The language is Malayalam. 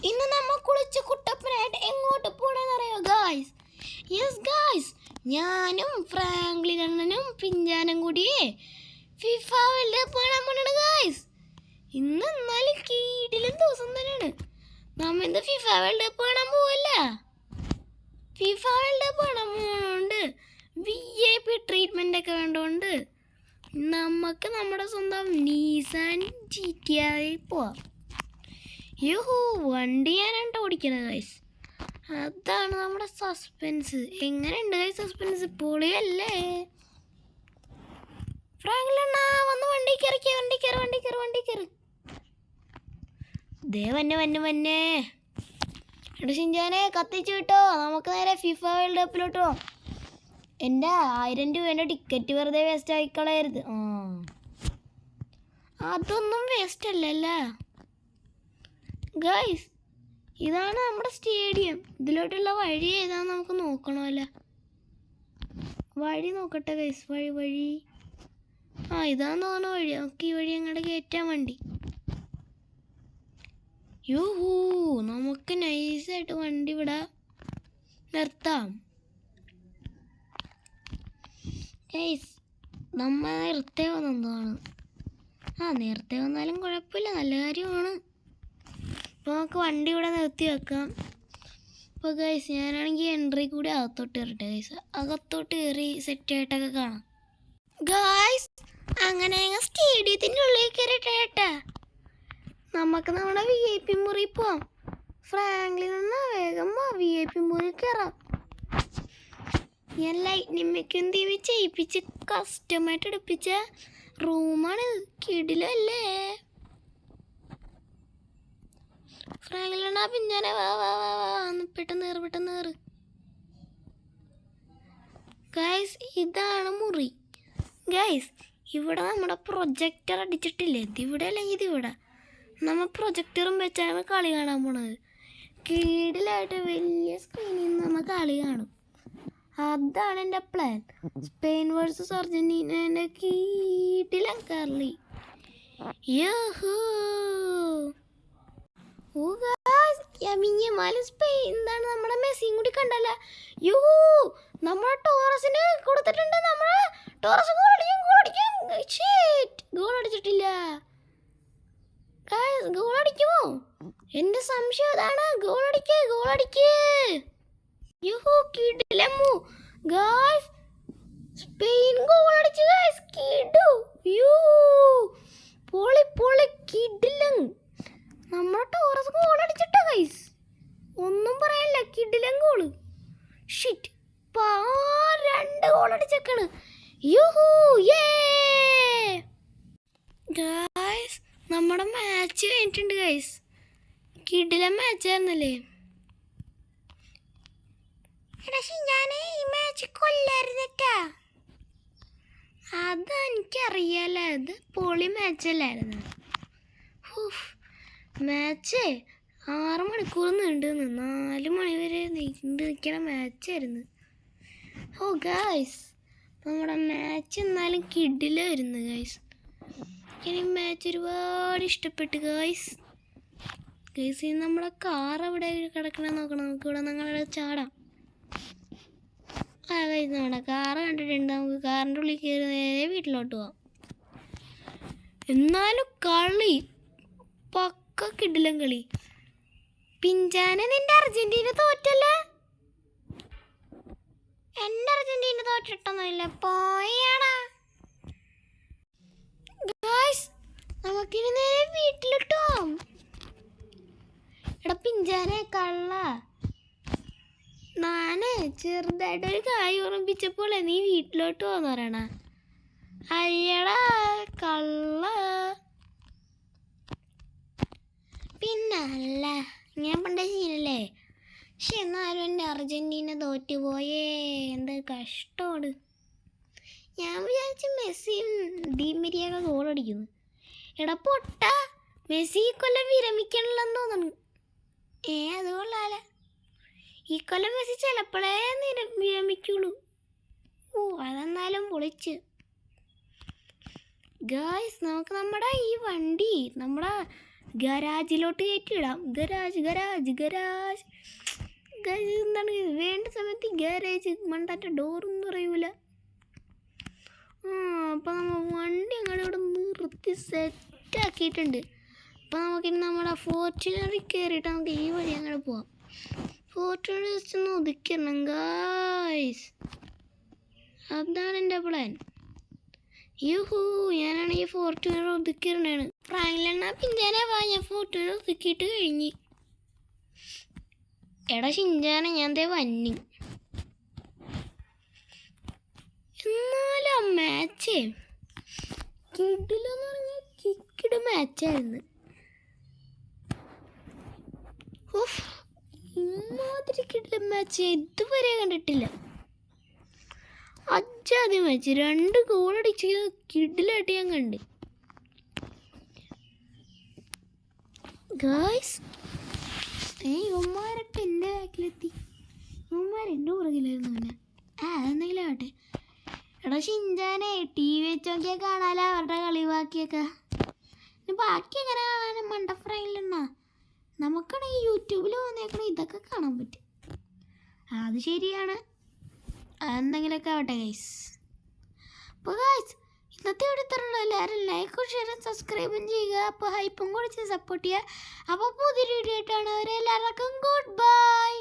ഇന്ന് നമ്മൾ കുളിച്ച് കുട്ടപ്പനായിട്ട് എങ്ങോട്ട് പോണെന്നറിയോ ഗായ്സ്? യെസ് ഗായ്സ്, ഞാനും ഫ്രാങ്ക്ലിൻ അണ്ണനും പിഞ്ചാനും കൂടി ഫിഫ വേൾഡ് കപ്പ് കാണാൻ പോണാണ് ഗായ്സ്. ഇന്ന് എന്നാലും കീടിലും ദിവസം തന്നെയാണ്. നമ്മ ഇന്ന് ഫിഫ വേൾഡ് കപ്പ് കാണാൻ പോവല്ല. ഫിഫ വേൾഡ് കപ്പ് കാണാൻ പോകണോണ്ട് VIP ട്രീറ്റ്മെൻ്റ് ഒക്കെ വേണ്ടോണ്ട് നമുക്ക് നമ്മുടെ സ്വന്തം നീസാൻ GTR പോവാം. യൂഹൂ, വണ്ടി ഞാനാണ് ഓടിക്കുന്നത് ഗൈസ്. അതാണ് നമ്മുടെ സസ്പെൻസ്. എങ്ങനെയുണ്ട് ഗൈസ് സസ്പെൻസ്? പൊളിയല്ലേ? ഫ്രാങ്ക്ലിൻ വന്ന് വണ്ടി കയറി. ദേ വന്നെ എടാ ഷിൻജാനെ, കത്തിച്ചു കിട്ടോ. നമുക്ക് നേരെ ഫിഫ വേൾഡ് കപ്പിലോട്ടോ. എൻ്റെ 1000 രൂപേൻ്റെ ടിക്കറ്റ് വെറുതെ വേസ്റ്റ് ആയിക്കളയരുത്. അതൊന്നും വേസ്റ്റ് അല്ലല്ലേ ഗൈസ്. ഇതാണ് നമ്മുടെ സ്റ്റേഡിയം. ഇതിലോട്ടുള്ള വഴി ഏതാന്ന് നമുക്ക് നോക്കണമല്ലോ. വഴി നോക്കട്ടെ ഗൈസ്. വഴി ഇതാന്ന് തോന്നുന്ന വഴി. നമുക്ക് ഈ വഴി അങ്ങോട്ട് കയറ്റാൻ വണ്ടി. യൂഹൂ, നമുക്ക് നൈസായിട്ട് വണ്ടി ഇവിടെ നിർത്താം ഗൈസ്. നമ്മ നേരത്തെ വന്നതാണ്. നേരത്തെ വന്നാലും കുഴപ്പമില്ല, നല്ല കാര്യമാണ്. അപ്പോൾ നമുക്ക് വണ്ടി ഇവിടെ നിർത്തി വെക്കാം. അപ്പോൾ ഗൈസ്, ഞാനാണെങ്കിൽ എൻട്രി കൂടി അകത്തോട്ട് കയറട്ടെ ഗൈസ്. അകത്തോട്ട് കയറി സെറ്റായിട്ടൊക്കെ കാണാം ഗൈസ്. അങ്ങനെ സ്റ്റേഡിയത്തിൻ്റെ ഉള്ളിൽ കയറിട്ടേട്ടാ. നമുക്ക് നമ്മുടെ VIP മുറി പോവാം. ഫ്രാങ്ക്ലിൻ വേഗം VIP മുറി കയറാം. ഞാൻ ലൈറ്റ്നിമ്മയ്ക്കും തീവി ചെയ്യിപ്പിച്ച് കസ്റ്റമായിട്ട് എടുപ്പിച്ച റൂമാണ്. കിടിലല്ലേ ഫ്രാങ്ക്ലിൻ? പിന്നെ വാ പെട്ടെന്ന് കയറ് ഗൈസ്. ഇതാണ് മുറി ഗൈസ്. ഇവിടെ നമ്മുടെ പ്രൊജക്ടർ അടിച്ചിട്ടില്ലേ? ഇതിവിടെ അല്ലെങ്കിൽ ഇതിവിടെ. നമ്മൾ പ്രൊജക്ടറും വെച്ചാണ് കളി കാണാൻ പോണത്. കീടിലായിട്ട് വലിയ സ്ക്രീനിൽ നിന്ന് നമ്മൾ കളി കാണും. അതാണ് എൻ്റെ പ്ലാൻ. സ്പെയിൻ വേഴ്സസ് അർജന്റീനേൻ്റെ കീടിലും കളി. സ്പെയിൻ എന്താണ് നമ്മുടെ മെസ്സിയും കൂടി കണ്ടല്ല. നമ്മുടെ ടോറസിന് കൊടുത്തിട്ടുണ്ട്. നമ്മുടെ ടോറസ് ഗോൾ അടിച്ചിട്ടില്ല. ഗോൾ അടിക്കുമോ? എന്റെ സംശയം അതാണ്. ഗോൾ അടിക്ക്. കിടിലമ്മു ഗായ്സ്. സ്പെയിൻ ഗോൾ അടിച്ചു ഗായ്സ്. കിടു പൊളി കിടിലം. നമ്മുടെ ടോറസ് ഗോൾ അടിച്ചിട്ട ഗൈസ്. ഒന്നും പറയാനില്ല, കിടിലം ഗോള്. ഷിറ്റ്, 2 ഗോൾ അടിച്ചേക്കാണ്. ഗായ്സ്, നമ്മുടെ മാച്ച് കഴിഞ്ഞിട്ടുണ്ട് ഗൈസ്. കിടിലം മാച്ചായിരുന്നല്ലേ? ഞാൻ ഈ മാച്ച് കൊല്ലായിരുന്നിട്ടാ. അതെനിക്കറിയാലോ. അത് പൊളി മാച്ചല്ലായിരുന്നു. മാച്ച് 6 മണിക്കൂർ നീണ്ടുനിന്ന് 4 മണി വരെ നീണ്ടു നിൽക്കണ മാച്ചായിരുന്നു. ഗായ്സ്, നമ്മുടെ മാച്ച് എന്നാലും കിടിലായിരുന്നു ഗൈസ്. എനിക്ക് മാച്ച് ഒരുപാട് ഇഷ്ടപ്പെട്ടു ഗൈസ്. ഇനി നമ്മുടെ കാർ എവിടെ കിടക്കണമെന്ന് നോക്കണം. നമുക്ക് ഇവിടെ നിങ്ങളുടെ ചാടാം. ഗൈസ്, നമ്മുടെ കാറ് കണ്ടിട്ടുണ്ട്. നമുക്ക് കാറിൻ്റെ ഉള്ളിൽ കയറി നേരെ വീട്ടിലോട്ട് പോവാം. എന്നാലും കളി പക്ക കിടിലം കളി. പിഞ്ചാനെ, നിന്റെ അർജന്റീന തോറ്റല്ലേ? എൻ്റെ അർജന്റീന തോറ്റിട്ടൊന്നുമില്ല. പോയാടാ ഗായ്സ്. നമുക്കിനി നേരെ വീട്ടിലിട്ടോ. എടാ പിഞ്ചാനെ കള്ള, ഞാന് ചെറുതായിട്ടൊരു കായ് ഓർമ്മിപ്പിച്ചപ്പോൾ നീ വീട്ടിലോട്ട് പോന്ന് പറയണ. അയ്യടാ കള്ള. പിന്നല്ല, ഞാൻ പണ്ട ശീലല്ലേ. പക്ഷെ എന്നാലും എൻ്റെ അർജന്റീന തോറ്റുപോയേ. എന്ത് കഷ്ടമാണ്. ഞാൻ വിചാരിച്ചു മെസ്സിയും ഡീമരിയൊക്കെ ഗോൾ അടിക്കുന്നു. എടാ പൊട്ട, മെസ്സി ഈ കൊല്ലം വിരമിക്കണില്ലെന്ന് തോന്നുന്നു. അത് കൊള്ളാല. ഈ കൊല്ലം മെസ്സി ചിലപ്പോഴേ വിരമിക്കുള്ളൂ. അതെന്നാലും പൊളിച്ച് ഗായ്സ്. നമുക്ക് നമ്മുടെ ഈ വണ്ടി നമ്മുടെ ഗരാജിലോട്ട് കയറ്റിയിടാം. ഗരാജ് ഗരാജ് ഗരാജ് എന്താണ് വേണ്ട സമയത്ത് ഗാരേജ് മണ്ടാറ്റ ഡോറൊന്നും അറിയൂല. അപ്പം നമ്മൾ വണ്ടി അങ്ങോട്ട് ഇവിടെ നിർത്തി സെറ്റാക്കിയിട്ടുണ്ട്. അപ്പം നമുക്കിനി നമ്മുടെ ഫോർച്യൂണറിൽ കയറിയിട്ട് നമുക്ക് ഈ വഴി അങ്ങോട്ട് പോവാം. ഫോർച്യൂണർ ജസ്റ്റ് ഒന്ന് ഒതുക്കണം ഗായ്സ്. അതാണ് എൻ്റെ പ്ലാൻ. യൂഹൂ, ഞാനാണെങ്കിൽ ഫോർച്യൂണർ ഒതുക്കിയിട്ടാണ്. ഫ്രാങ്ക്ലിനാ പിഞ്ചാനെ വാ, ഞാൻ ഫോർച്യൂണർ ഒതുക്കിയിട്ട് കഴിഞ്ഞ്. എടാ ഷിഞ്ചാനെ ഞാൻ ദേ വന്നി. എന്നാലും മാച്ചേ കിഡിലെന്ന് പറഞ്ഞാൽ കിക്കിട് മാച്ചായിരുന്നു. ഇമാതിരി കിഡിലെ മാച്ച് ഇതുവരെ കണ്ടിട്ടില്ല. അജാതി മാച്ച്, 2 ഗോളടിച്ച് കിഡിലായിട്ട് ഞാൻ കണ്ട്. ഗായ്സ് ഇവന്മാരൊക്കെ എൻ്റെ ബാക്കിലെത്തി. ഇവന്മാർ എൻ്റെ പുറകിലായിരുന്നു. പിന്നെ അതെന്തെങ്കിലും ആവട്ടെ. എടാ ഷിഞ്ചാനെ TV വെച്ച് നോക്കിയാൽ കാണാലോ അവരുടെ കളി ബാക്കിയൊക്കെ. ബാക്കി എങ്ങനെ കാണാനും മണ്ട ഫ്രൈലെണ്ണ. നമുക്കാണെങ്കിൽ യൂട്യൂബിൽ വന്നേക്കണം ഇതൊക്കെ കാണാൻ പറ്റും. അത് ശരിയാണ്. അതെന്തെങ്കിലുമൊക്കെ ആവട്ടെ ഗൈസ്. അപ്പോൾ ഗൈസ് ഇന്നത്തെ ഇവിടെ ഇത്രയുള്ളൂ. എല്ലാവരും ലൈക്കും ഷെയറും സബ്സ്ക്രൈബും ചെയ്യുക. അപ്പോൾ ഹൈപ്പും കൂടി ചെയ്ത് സപ്പോർട്ട് ചെയ്യുക. അപ്പോൾ പുതിയൊരു വീഡിയോ ആയിട്ടാണ്. അവരെല്ലാവർക്കും ഗുഡ് ബൈ.